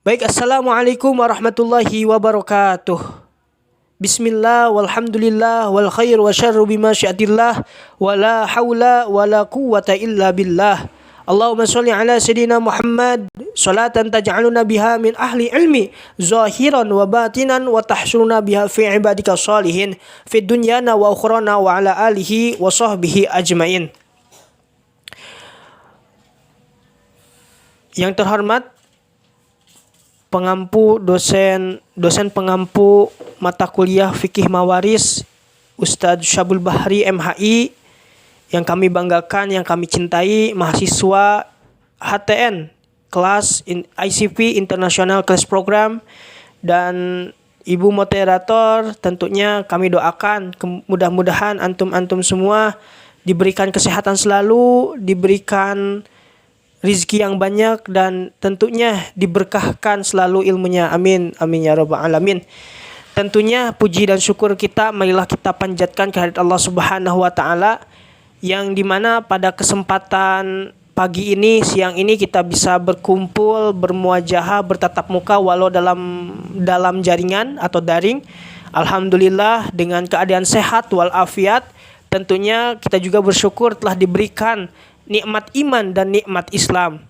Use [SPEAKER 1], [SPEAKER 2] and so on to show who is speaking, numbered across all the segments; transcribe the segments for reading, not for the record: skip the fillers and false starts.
[SPEAKER 1] Baik, assalamualaikum warahmatullahi wabarakatuh. Bismillah, walhamdulillah, wal khair wa syarru bima syiatillah, wa la hawla wa la quwwata illa billah. Allahumma sholli ala sayyidina Muhammad salatan taj'aluna biha min ahli ilmi zahiran wa batinan wa tahsuruna biha fi ibadika shalihin fid dunyana wa ukhrana wa ala alihi wa sahbihi ajmain. Yang terhormat pengampu dosen pengampu mata kuliah fikih mawaris Ustadz Syabul Bahri MHI, yang kami banggakan, yang kami cintai, mahasiswa HTN kelas ICP International Class Program, dan Ibu moderator. Tentunya kami doakan mudah-mudahan antum semua diberikan kesehatan selalu, diberikan rizki yang banyak, dan tentunya diberkahkan selalu ilmunya. Amin, amin ya rabbal alamin. Tentunya puji dan syukur kita marilah kita panjatkan kehadirat Allah Subhanahu wa taala, yang dimana pada kesempatan pagi ini, siang ini, kita bisa berkumpul, bermuajahah, bertatap muka walau dalam jaringan atau daring. Alhamdulillah dengan keadaan sehat walafiat. Tentunya kita juga bersyukur telah diberikan nikmat iman dan nikmat Islam.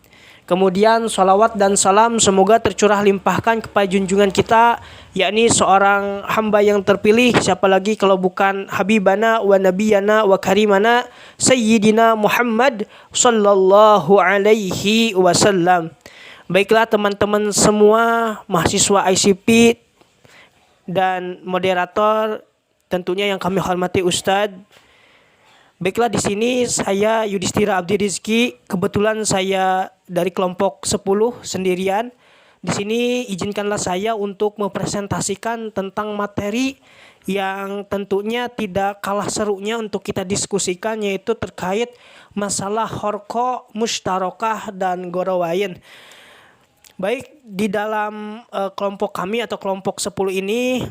[SPEAKER 1] Kemudian salawat dan salam semoga tercurah limpahkan kepada junjungan kita, yakni seorang hamba yang terpilih, siapa lagi kalau bukan habibana wa nabiyana wa karimana sayyidina Muhammad sallallahu alaihi wasallam. Baiklah teman-teman semua, mahasiswa ICP dan moderator tentunya yang kami hormati Ustadz. Baiklah, di sini saya Yudhistira Abdi Rizki. Kebetulan saya dari kelompok 10 sendirian. Di sini izinkanlah saya untuk mempresentasikan tentang materi yang tentunya tidak kalah serunya untuk kita diskusikan, yaitu terkait masalah horko, mushtarokah, dan gorowain. Baik, di dalam kelompok kami atau kelompok 10 ini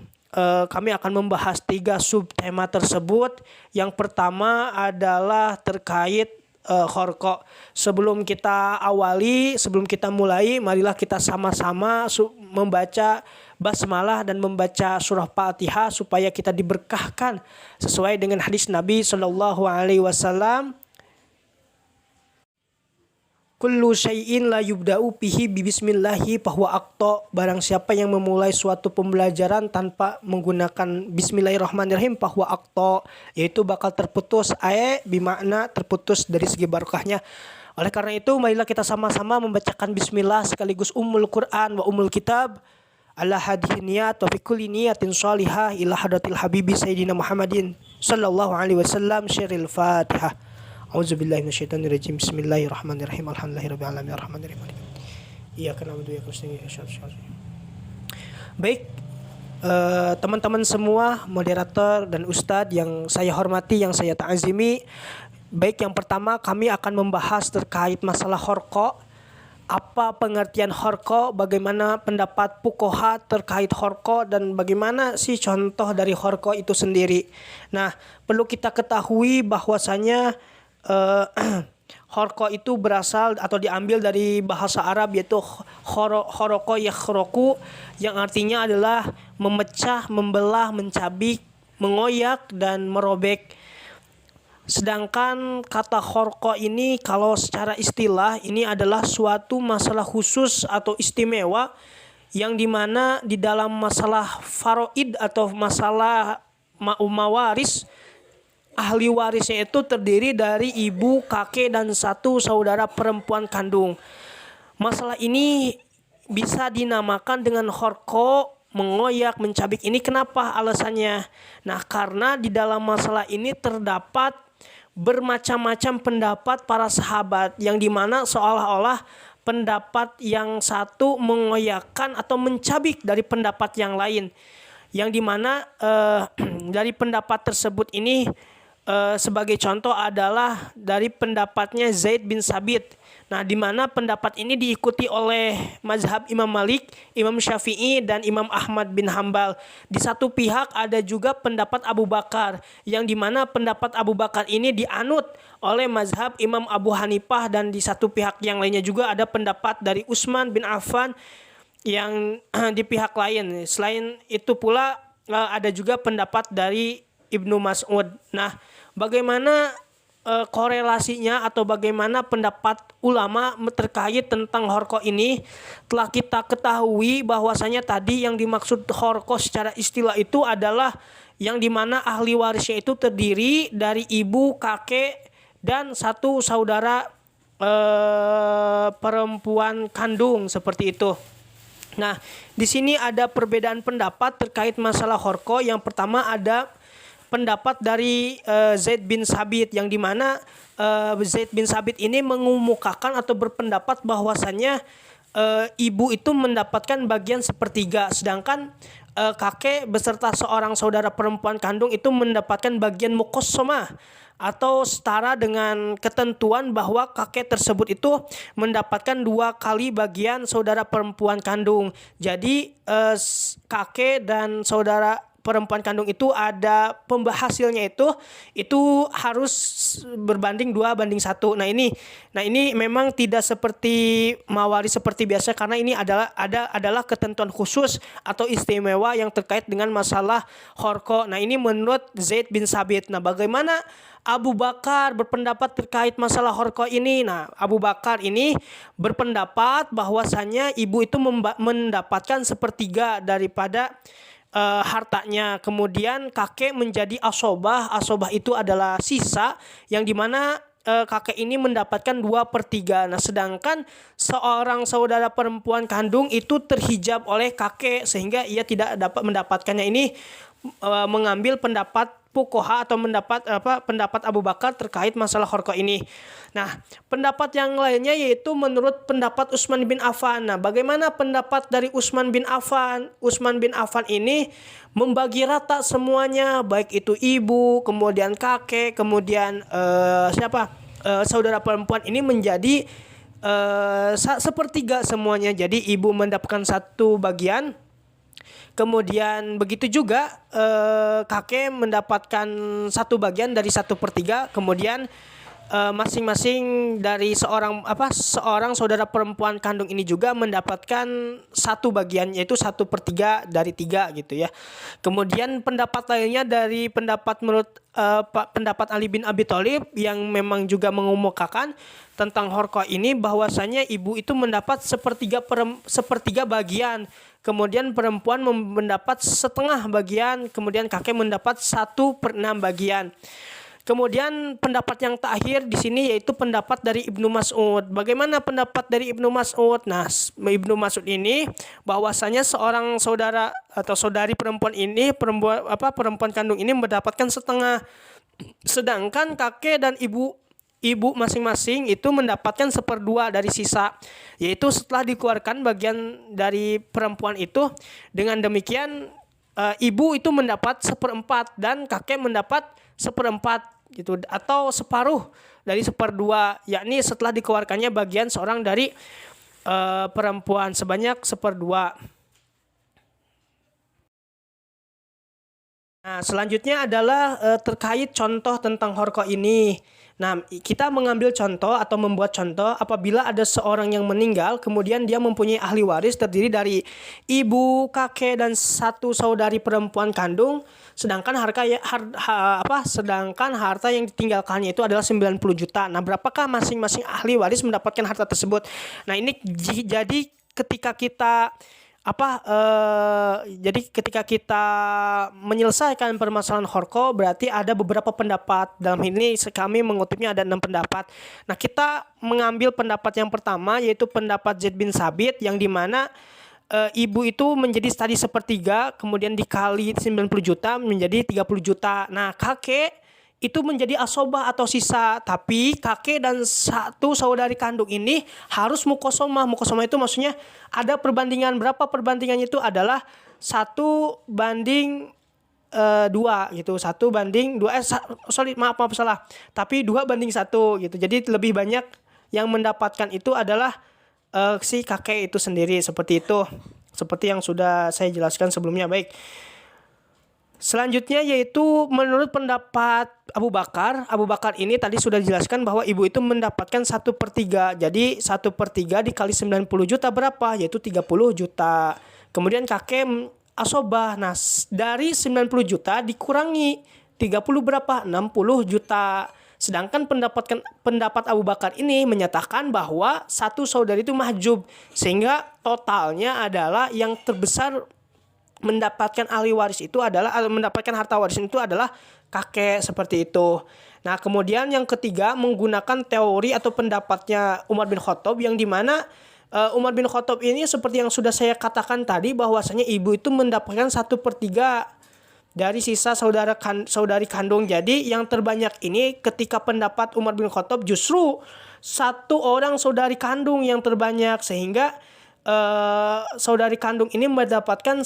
[SPEAKER 1] kami akan membahas 3 subtema tersebut. Yang pertama adalah terkait horko. Sebelum kita mulai, marilah kita sama-sama membaca basmalah dan membaca surah Fatihah supaya kita diberkahkan sesuai dengan hadis Nabi Shallallahu Alaihi Wasallam. Kullu syai'in la yubda'u bihi bismillahi fahuwa aqta. Barang siapa yang memulai suatu pembelajaran tanpa menggunakan bismillahirrahmanirrahim fahuwa aqta, yaitu bakal terputus, bimakna terputus dari segi barokahnya. Oleh karena itu, marilah kita sama-sama membacakan bismillah sekaligus ummul Quran wa ummul kitab. Ala hadhihi niyat wa fi kulli niyatin shalihah ila hadratil habibi sayyidina Muhammadin sallallahu alaihi wasallam. Syiril Fatihah. A'udzubillahi minasyaitonirrajim. Bismillahirrahmanirrahim. Alhamdulillahirabbil alamin arrahmanirrahim. Iyyaka na'budu wa iyyaka nasta'in. Baik, teman-teman semua, moderator dan ustadz yang saya hormati, yang saya ta'azimi. Baik, yang pertama kami akan membahas terkait masalah horko. Apa pengertian horko, bagaimana pendapat fuqaha terkait horko, dan bagaimana sih contoh dari horko itu sendiri. Nah, perlu kita ketahui bahwasanya horko itu berasal atau diambil dari bahasa Arab, yaitu horoko yakhroku, yang artinya adalah memecah, membelah, mencabik, mengoyak, dan merobek. Sedangkan kata horko ini kalau secara istilah ini adalah suatu masalah khusus atau istimewa, yang dimana di dalam masalah faraid atau masalah mawaris, ahli warisnya itu terdiri dari ibu, kakek, dan 1 saudara perempuan kandung. Masalah ini bisa dinamakan dengan horko, mengoyak, mencabik. Ini kenapa alasannya? Nah, karena di dalam masalah ini terdapat bermacam-macam pendapat para sahabat, yang dimana seolah-olah pendapat yang satu mengoyakkan atau mencabik dari pendapat yang lain, yang dimana dari pendapat tersebut ini sebagai contoh adalah dari pendapatnya Zaid bin Sabit. Nah, di mana pendapat ini diikuti oleh mazhab Imam Malik, Imam Syafi'i, dan Imam Ahmad bin Hambal. Di satu pihak ada juga pendapat Abu Bakar, yang di mana pendapat Abu Bakar ini dianut oleh mazhab Imam Abu Hanifah, dan di satu pihak yang lainnya juga ada pendapat dari Utsman bin Affan, yang di pihak lain. Selain itu pula ada juga pendapat dari Ibnu Mas'ud. Nah, bagaimana korelasinya atau bagaimana pendapat ulama terkait tentang horko ini? Telah kita ketahui bahwasanya tadi yang dimaksud horko secara istilah itu adalah yang dimana ahli warisnya itu terdiri dari ibu, kakek, dan satu saudara perempuan kandung, seperti itu. Nah, di sini ada perbedaan pendapat terkait masalah horko. Yang pertama ada pendapat dari Zaid bin Sabit, yang dimana Zaid bin Sabit ini mengemukakan atau berpendapat bahwasannya ibu itu mendapatkan bagian sepertiga, sedangkan kakek beserta seorang saudara perempuan kandung itu mendapatkan bagian muqassamah, atau setara dengan ketentuan bahwa kakek tersebut itu mendapatkan 2 kali bagian saudara perempuan kandung. Jadi kakek dan saudara perempuan kandung itu ada pembahasilnya itu harus berbanding 2:1. Nah ini memang tidak seperti mawaris seperti biasa, karena ini adalah ketentuan khusus atau istimewa yang terkait dengan masalah horko. Nah, ini menurut Zaid bin Sabit. Nah, bagaimana Abu Bakar berpendapat terkait masalah horko ini? Nah, Abu Bakar ini berpendapat bahwasannya ibu itu mendapatkan sepertiga daripada hartanya. Kemudian kakek menjadi asobah. Asobah itu adalah sisa, yang dimana kakek ini mendapatkan 2/3. Nah, sedangkan seorang saudara perempuan kandung itu terhijab oleh kakek, sehingga ia tidak dapat mendapatkannya. Ini mengambil pendapat fuqaha atau pendapat Abu Bakar terkait masalah horko ini. Nah, pendapat yang lainnya yaitu menurut pendapat Utsman bin Affan. Nah, bagaimana pendapat dari Utsman bin Affan? Utsman bin Affan ini membagi rata semuanya, baik itu ibu, kemudian kakek, kemudian saudara perempuan ini menjadi sepertiga semuanya. Jadi ibu mendapatkan 1 bagian. Kemudian begitu juga kakek mendapatkan 1 bagian dari 1/3. Kemudian masing-masing dari seorang saudara perempuan kandung ini juga mendapatkan 1 bagian, yaitu 1/3 dari 3 gitu ya. Kemudian pendapat lainnya dari pendapat Ali bin Abi Thalib, yang memang juga mengemukakan tentang horko ini, bahwasanya ibu itu mendapat sepertiga bagian, kemudian perempuan mendapat setengah bagian, kemudian kakek mendapat 1/6 bagian. Kemudian pendapat yang terakhir di sini yaitu pendapat dari Ibnu Mas'ud. Bagaimana pendapat dari Ibnu Mas'ud? Nah, Ibnu Mas'ud ini bahwasanya seorang saudara atau saudari perempuan ini, perempuan kandung ini mendapatkan setengah, sedangkan kakek dan ibu masing-masing itu mendapatkan 1/2 dari sisa, yaitu setelah dikeluarkan bagian dari perempuan itu. Dengan demikian ibu itu mendapat 1/4 dan kakek mendapat 1/4 gitu, atau separuh dari 1/2, yakni setelah dikeluarkannya bagian seorang dari perempuan sebanyak 1/2. Nah, selanjutnya adalah terkait contoh tentang horko ini. Nah, kita mengambil contoh atau membuat contoh apabila ada seorang yang meninggal, kemudian dia mempunyai ahli waris terdiri dari ibu, kakek, dan 1 saudari perempuan kandung, sedangkan harta yang ditinggalkannya itu adalah 90 juta. Nah, berapakah masing-masing ahli waris mendapatkan harta tersebut? Nah, ini jadi ketika kita menyelesaikan permasalahan horko, berarti ada beberapa pendapat. Dalam ini kami mengutipnya ada 6 pendapat. Nah, kita mengambil pendapat yang pertama, yaitu pendapat Zaid bin Sabit, yang dimana ibu itu menjadi tadi 1/3, kemudian dikali 90 juta menjadi 30 juta. Nah, kakek itu menjadi asobah atau sisa, tapi kakek dan 1 saudari kandung ini harus muqassamah. Muqassamah itu maksudnya ada perbandingan. Berapa perbandingannya? Itu adalah 1:2 gitu. 1:2. Maaf salah. Tapi 2:1 gitu. Jadi lebih banyak yang mendapatkan itu adalah si kakek itu sendiri, seperti itu. Seperti yang sudah saya jelaskan sebelumnya. Baik. Selanjutnya yaitu menurut pendapat Abu Bakar. Abu Bakar ini tadi sudah dijelaskan bahwa ibu itu mendapatkan 1/3. Jadi 1/3 dikali 90 juta berapa? Yaitu 30 juta. Kemudian kakek asobah. Nah, dari 90 juta dikurangi 30 berapa? 60 juta. Sedangkan pendapat Abu Bakar ini menyatakan bahwa satu saudari itu mahjub, sehingga totalnya adalah yang terbesar mendapatkan ahli waris itu adalah mendapatkan harta waris itu adalah kakek, seperti itu. Nah, kemudian yang ketiga menggunakan teori atau pendapatnya Umar bin Khattab, yang dimana Umar bin Khattab ini seperti yang sudah saya katakan tadi, bahwasanya ibu itu mendapatkan 1/3 dari sisa saudari kandung. Jadi yang terbanyak ini ketika pendapat Umar bin Khattab justru satu orang saudari kandung yang terbanyak, sehingga saudari kandung ini mendapatkan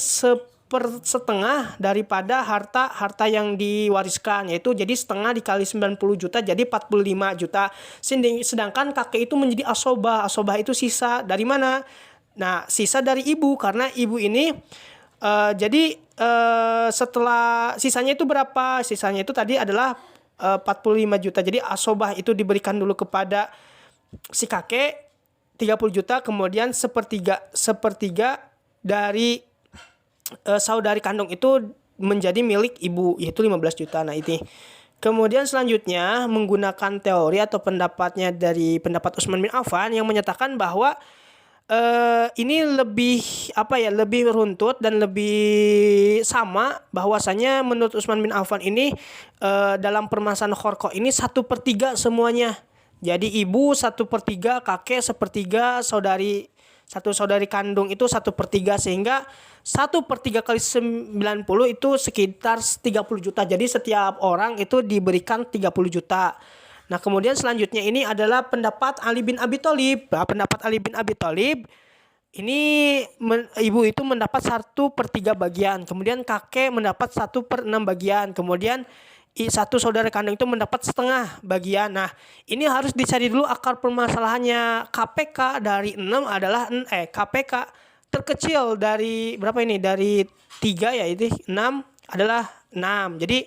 [SPEAKER 1] setengah daripada harta yang diwariskan, yaitu jadi setengah dikali 90 juta jadi 45 juta. Sedangkan kakek itu menjadi asobah. Asobah itu sisa dari mana? Nah, sisa dari ibu, karena ibu ini setelah sisanya itu berapa? Sisanya itu tadi adalah 45 juta. Jadi asobah itu diberikan dulu kepada si kakek 30 juta, kemudian sepertiga dari saudari kandung itu menjadi milik ibu, yaitu 15 juta. Nah, ini. Kemudian selanjutnya menggunakan teori atau pendapatnya dari pendapat Utsman bin Affan yang menyatakan bahwa ini lebih runtut dan lebih sama, bahwasanya menurut Utsman bin Affan ini dalam permasalahan kharqah ini 1/3 semuanya. Jadi ibu 1/3, kakek 1/3, satu saudari kandung itu 1/3, sehingga 1/3 kali 90 itu sekitar 30 juta. Jadi setiap orang itu diberikan 30 juta. Nah, kemudian selanjutnya ini adalah pendapat Ali bin Abi Thalib. Nah, pendapat Ali bin Abi Thalib ini ibu itu mendapat 1/3 bagian, kemudian kakek mendapat 1/6 bagian, kemudian satu saudara kandung itu mendapat setengah bagian. Nah, ini harus dicari dulu akar permasalahannya. KPK dari 6 adalah KPK terkecil dari berapa ini? Dari 3 ya, itu 6 adalah 6. Jadi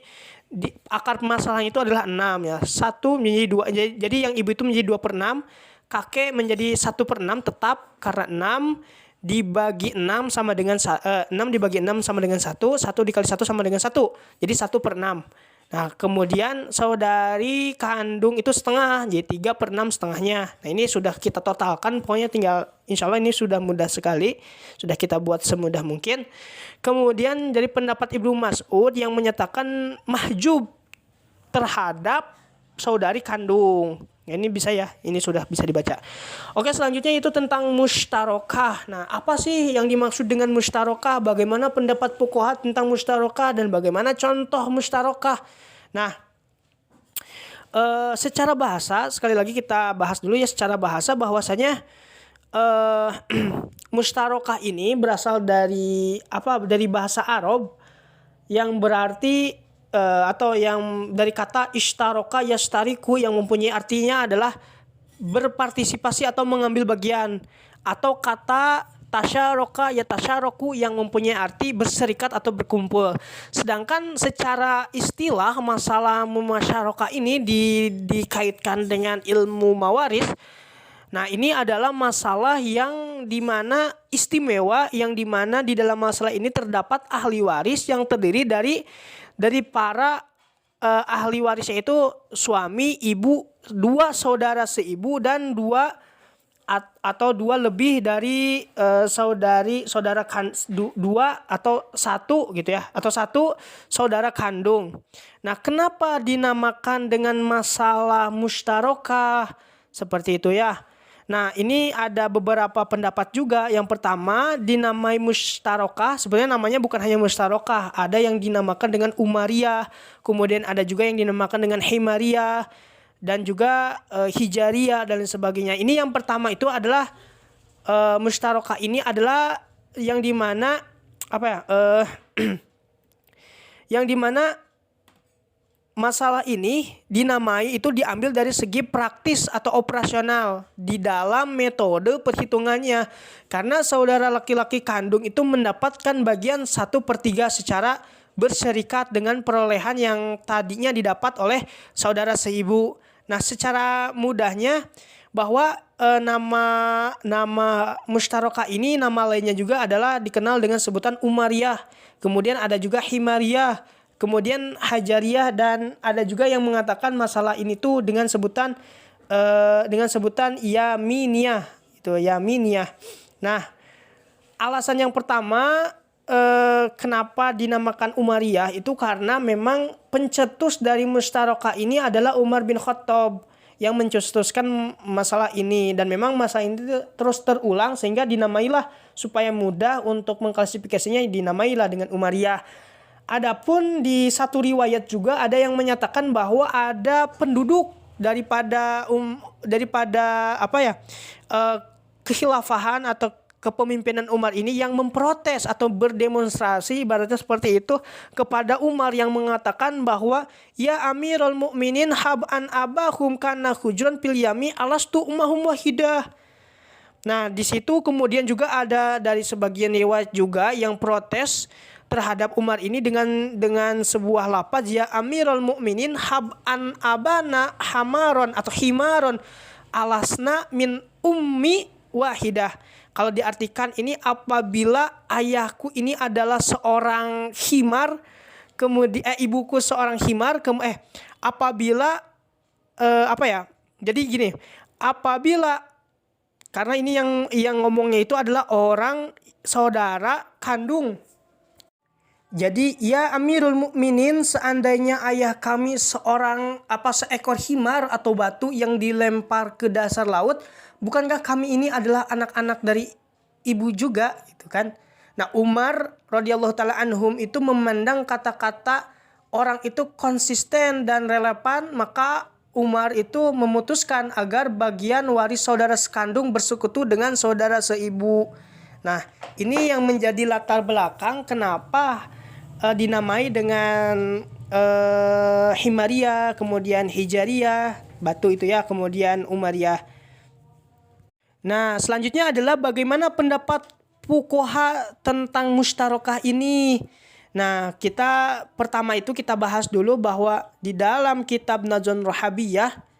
[SPEAKER 1] akar permasalahannya itu adalah 6 ya. 1 menjadi 2. Jadi yang ibu itu menjadi 2/6, kakek menjadi 1/6 tetap, karena 6 dibagi 6 sama dengan 6 dibagi 6 sama dengan 1 dikali 1 sama dengan 1. Jadi 1/6. Nah, kemudian saudari kandung itu setengah, jadi 3/6 setengahnya. Nah, ini sudah kita totalkan, pokoknya tinggal, insya Allah ini sudah mudah sekali, sudah kita buat semudah mungkin. Kemudian dari pendapat Ibnu Mas'ud yang menyatakan mahjub terhadap saudari kandung. Ini bisa ya, ini sudah bisa dibaca. Oke, selanjutnya itu tentang mustarokah. Nah, apa sih yang dimaksud dengan mustarokah? Bagaimana pendapat fuqaha tentang mustarokah dan bagaimana contoh mustarokah? Nah, secara bahasa, sekali lagi kita bahas dulu ya secara bahasa, bahwasanya mustarokah ini berasal dari Dari bahasa Arab yang berarti atau yang dari kata ishtaroka yashtariku, yang mempunyai artinya adalah berpartisipasi atau mengambil bagian, atau kata tasyaroka yatasyaroku yang mempunyai arti berserikat atau berkumpul. Sedangkan secara istilah masalah mumasyaroka ini dikaitkan dengan ilmu mawaris. Nah, ini adalah masalah yang dimana istimewa, yang dimana di dalam masalah ini terdapat ahli waris yang terdiri dari para ahli warisnya itu suami, ibu, 2 saudara seibu, dan 2 lebih dari saudara 2 atau 1 gitu ya, atau 1 saudara kandung. Nah, kenapa dinamakan dengan masalah mustarokah seperti itu ya? Nah, ini ada beberapa pendapat juga. Yang pertama, dinamai mustarokah. Sebenarnya namanya bukan hanya mustarokah. Ada yang dinamakan dengan umariyah. Kemudian ada juga yang dinamakan dengan himariyah. Dan juga hijariyah dan lain sebagainya. Ini yang pertama itu adalah mustarokah ini adalah yang dimana yang dimana masalah ini dinamai itu diambil dari segi praktis atau operasional di dalam metode perhitungannya. Karena saudara laki-laki kandung itu mendapatkan bagian 1/3 secara berserikat dengan perolehan yang tadinya didapat oleh saudara seibu. Nah, secara mudahnya bahwa nama mustarokah ini, nama lainnya juga adalah dikenal dengan sebutan Umariyah. Kemudian ada juga Himariyah, kemudian Hajariyah, dan ada juga yang mengatakan masalah ini tuh dengan sebutan Yaminiyah, itu Yaminiyah. Nah, alasan yang pertama kenapa dinamakan Umariyah itu karena memang pencetus dari mustarokah ini adalah Umar bin Khattab yang mencetuskan masalah ini, dan memang masalah ini terus terulang sehingga dinamailah, supaya mudah untuk mengklasifikasinya, dinamailah dengan Umariyah. Adapun di satu riwayat juga ada yang menyatakan bahwa ada penduduk daripada kekhilafahan atau kepemimpinan Umar ini yang memprotes atau berdemonstrasi, ibaratnya seperti itu, kepada Umar, yang mengatakan bahwa ya Amirul Mukminin hab'an abahum kana hujran fil yami alastu ummahum wahidah. Nah, di situ kemudian juga ada dari sebagian riwayat juga yang protes terhadap Umar ini dengan sebuah lafaz ya Amirul Mukminin hab'an abana hamaron atau himaron alasna min ummi wahidah. Kalau diartikan ini, apabila ayahku ini adalah seorang himar, kemudian ibuku seorang himar, apabila jadi gini, apabila, karena ini yang ngomongnya itu adalah orang saudara kandung. Jadi ya Amirul Mukminin, seandainya ayah kami seekor himar atau batu yang dilempar ke dasar laut, bukankah kami ini adalah anak-anak dari ibu juga, gitu kan? Nah, Umar radhiyallahu taala anhum itu memandang kata-kata orang itu konsisten dan relevan, maka Umar itu memutuskan agar bagian waris saudara sekandung bersekutu dengan saudara seibu. Nah, ini yang menjadi latar belakang kenapa dinamai dengan Himariyah, kemudian Hijariyah, batu itu ya, kemudian Umariyah. Nah, selanjutnya adalah bagaimana pendapat fuqaha tentang mustarokah ini. Nah, pertama itu kita bahas dulu bahwa di dalam kitab Nazon Rohabiyah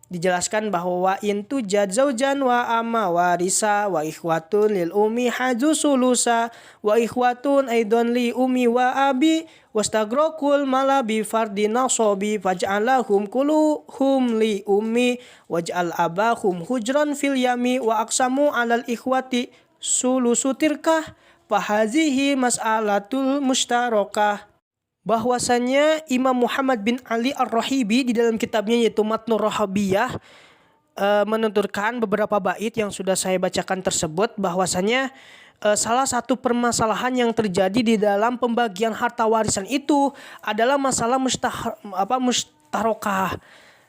[SPEAKER 1] dijelaskan bahwa intu jadzaujan wa amma warisa wa ikhwatun lil umi haju sulusa wa ikhwatun aidon li umi wa abi wastagrokul malabi fardi nasobi faj'alahum kuluhum li umi waj'al abahum hujran fil yami wa aksamu alal ikhwati sulusutirkah fahazihi mas'alatul mustarokah. Bahwasanya Imam Muhammad bin Ali Ar-Rahibi di dalam kitabnya yaitu Matnur Rohabiyah menuturkan beberapa bait yang sudah saya bacakan tersebut, bahwasanya salah satu permasalahan yang terjadi di dalam pembagian harta warisan itu adalah masalah mustarokah.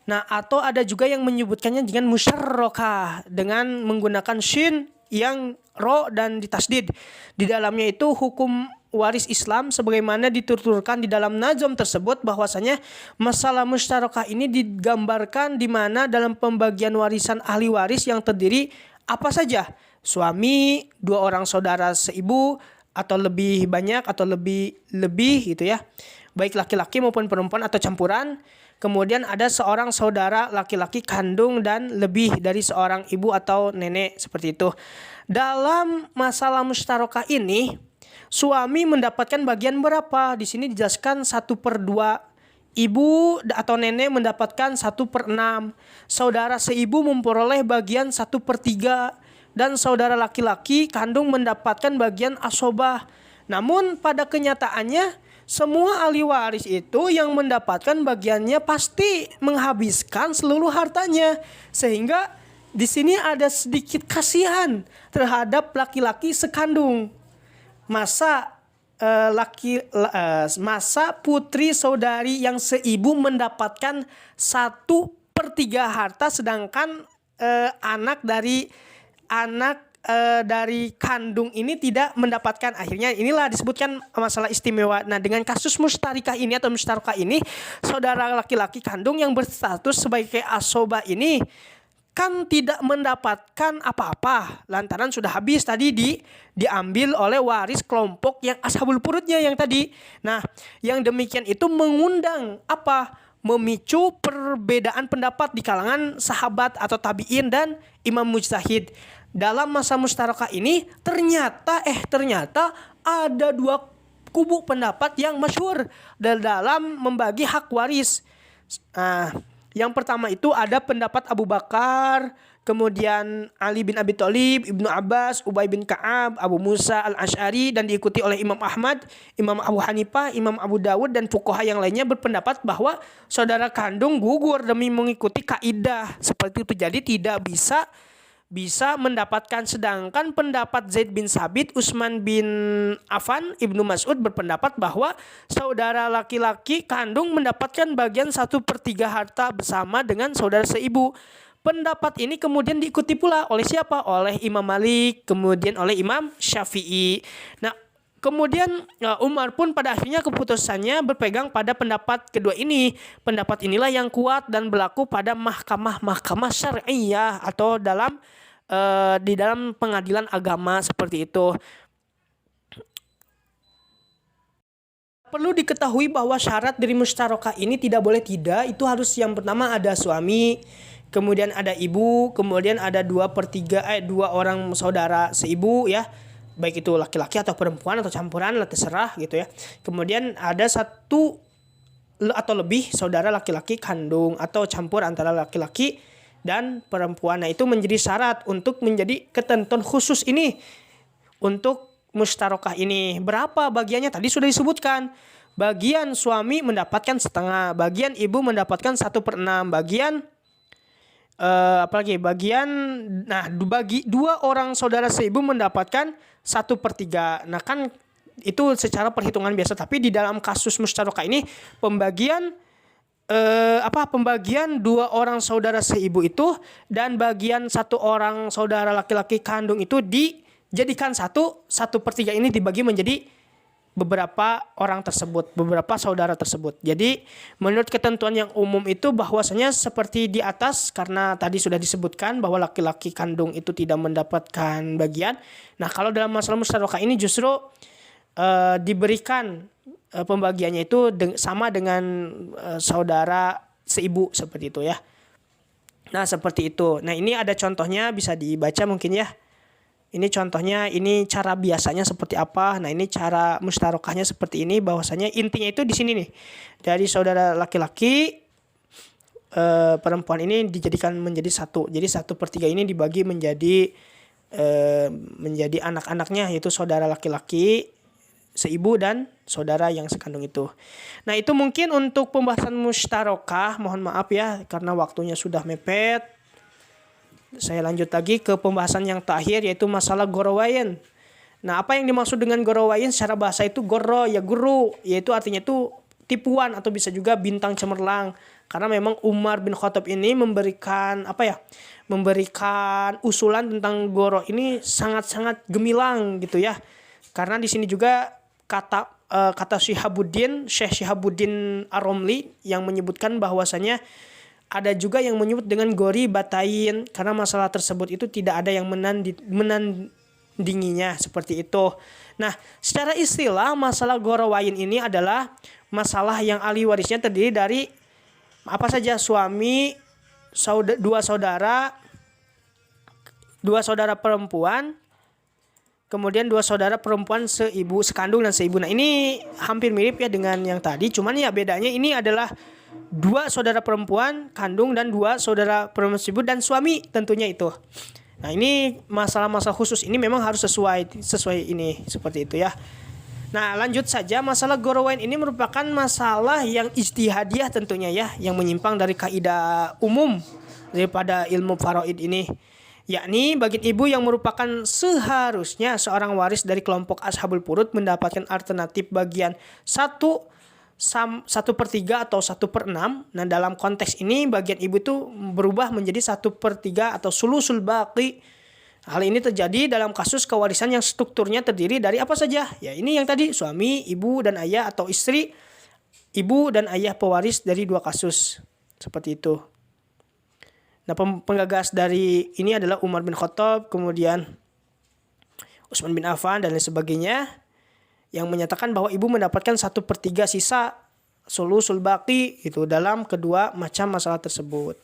[SPEAKER 1] Nah, atau ada juga yang menyebutkannya dengan musyarrokah dengan menggunakan shin yang ro dan ditasdid. Di dalamnya itu hukum waris Islam sebagaimana dituturkan di dalam nazam tersebut, bahwasanya masalah mustarokah ini digambarkan di mana dalam pembagian warisan ahli waris yang terdiri apa saja, suami, dua orang saudara seibu atau lebih banyak atau lebih gitu ya, baik laki-laki maupun perempuan atau campuran. Kemudian ada seorang saudara laki-laki kandung dan lebih dari seorang ibu atau nenek, seperti itu. Dalam masalah mustarokah ini, suami mendapatkan bagian berapa? Di sini dijelaskan 1/2. Ibu atau nenek mendapatkan 1/6. Saudara seibu memperoleh bagian 1/3. Dan saudara laki-laki kandung mendapatkan bagian asobah. Namun pada kenyataannya, semua ahli waris itu yang mendapatkan bagiannya pasti menghabiskan seluruh hartanya. Sehingga di sini ada sedikit kasihan terhadap laki-laki sekandung. Masa putri saudari yang seibu mendapatkan 1/3 harta, sedangkan anak dari kandung ini tidak mendapatkan. Akhirnya inilah disebutkan masalah istimewa. Nah, dengan kasus mustarikah ini atau mustarokah ini, saudara laki-laki kandung yang berstatus sebagai asoba ini kan tidak mendapatkan apa-apa lantaran sudah habis tadi diambil oleh waris kelompok yang ashabul furudnya yang tadi. Nah, yang demikian itu mengundang apa? Memicu perbedaan pendapat di kalangan sahabat atau tabi'in dan imam mujtahid. Dalam masa mustarokah ini ternyata ada dua kubu pendapat yang masyhur dalam membagi hak waris. Nah, yang pertama itu ada pendapat Abu Bakar, kemudian Ali bin Abi Thalib, Ibnu Abbas, Ubay bin Ka'ab, Abu Musa al-Asy'ari, dan diikuti oleh Imam Ahmad, Imam Abu Hanifah, Imam Abu Dawud, dan fuqaha yang lainnya berpendapat bahwa saudara kandung gugur demi mengikuti kaidah seperti itu. Jadi tidak bisa mendapatkan. Sedangkan pendapat Zaid bin Sabit, Utsman bin Affan, Ibnu Mas'ud berpendapat bahwa saudara laki-laki kandung mendapatkan bagian 1/3 harta bersama dengan saudara seibu. Pendapat ini kemudian diikuti pula oleh siapa? Oleh Imam Malik, kemudian oleh Imam Syafi'i. Nah, kemudian Umar pun pada akhirnya keputusannya berpegang pada pendapat kedua ini. Pendapat inilah yang kuat dan berlaku pada mahkamah syariah atau di dalam pengadilan agama seperti itu. Perlu diketahui bahwa syarat dari mustarokah ini tidak boleh tidak. Itu harus yang pertama ada suami, kemudian ada ibu, kemudian ada 2/3 dua orang saudara seibu ya. Baik itu laki-laki atau perempuan atau campuran lah terserah gitu ya. Kemudian ada satu atau lebih saudara laki-laki kandung atau campur antara laki-laki dan perempuan. Nah, itu menjadi syarat untuk menjadi ketentuan khusus ini untuk mustarokah ini. Berapa bagiannya? Tadi sudah disebutkan. Bagian suami mendapatkan setengah, bagian ibu mendapatkan 1/6, bagian bagi dua orang saudara seibu mendapatkan 1/3. Nah, kan itu secara perhitungan biasa, tapi di dalam kasus mustarokah ini pembagian dua orang saudara seibu itu dan bagian satu orang saudara laki-laki kandung itu dijadikan 1/3 ini dibagi menjadi beberapa orang tersebut, beberapa saudara tersebut. Jadi menurut ketentuan yang umum itu bahwasanya seperti di atas, karena tadi sudah disebutkan bahwa laki-laki kandung itu tidak mendapatkan bagian. Nah, kalau dalam masalah mustarokah ini justru diberikan pembagiannya itu sama dengan saudara seibu seperti itu ya. Nah, seperti itu. Nah, ini ada contohnya, bisa dibaca mungkin ya. Ini contohnya, ini cara biasanya seperti apa. Nah, ini cara mustarokahnya seperti ini, bahwasanya intinya itu di sini nih. Dari saudara laki-laki perempuan ini dijadikan menjadi satu. Jadi 1/3 ini dibagi menjadi anak-anaknya, yaitu saudara laki-laki seibu dan saudara yang sekandung itu. Nah, itu mungkin untuk pembahasan mustarokah. Mohon maaf ya karena waktunya sudah mepet. Saya lanjut lagi ke pembahasan yang terakhir, yaitu masalah gorowain. Nah, apa yang dimaksud dengan gorowain secara bahasa itu goro ya guru, yaitu artinya itu tipuan atau bisa juga bintang cemerlang. Karena memang Umar bin Khattab ini memberikan usulan tentang goro ini sangat-sangat gemilang gitu ya. Karena di sini juga kata Syekh Syihabuddin Ar-Romli yang menyebutkan bahwasanya ada juga yang menyebut dengan gori batain, karena masalah tersebut itu tidak ada yang menandinginya seperti itu. Nah, secara istilah masalah gorowain ini adalah masalah yang ahli warisnya terdiri dari apa saja? Suami, dua saudara perempuan, kemudian dua saudara perempuan seibu, sekandung dan seibu. Nah, ini hampir mirip ya dengan yang tadi, cuman ya bedanya ini adalah dua saudara perempuan kandung dan dua saudara perempuan seibu dan suami tentunya itu. Nah, ini masalah-masalah khusus ini memang harus sesuai ini seperti itu ya. Nah, lanjut saja, masalah gorowain ini merupakan masalah yang ijtihadiyah tentunya ya, yang menyimpang dari kaidah umum daripada ilmu faraid ini. Yakni bagi ibu yang merupakan seharusnya seorang waris dari kelompok ashabul furud mendapatkan alternatif bagian 1/3 atau 1/6. Nah, dalam konteks ini bagian ibu itu berubah menjadi 1/3 atau sulusul baqi. Hal ini terjadi dalam kasus kewarisan yang strukturnya terdiri dari apa saja? Ya, ini yang tadi, suami, ibu dan ayah, atau istri, ibu dan ayah pewaris dari dua kasus. Seperti itu. Nah, penggagas dari ini adalah Umar bin Khattab, kemudian Utsman bin Affan dan lain sebagainya, yang menyatakan bahwa ibu mendapatkan 1/3 sisa sulusul baqi itu dalam kedua macam masalah tersebut.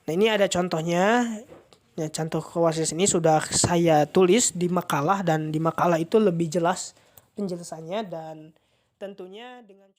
[SPEAKER 1] Nah, ini ada contohnya. Ya, contoh kewasiatan ini sudah saya tulis di makalah, dan di makalah itu lebih jelas penjelasannya, dan tentunya dengan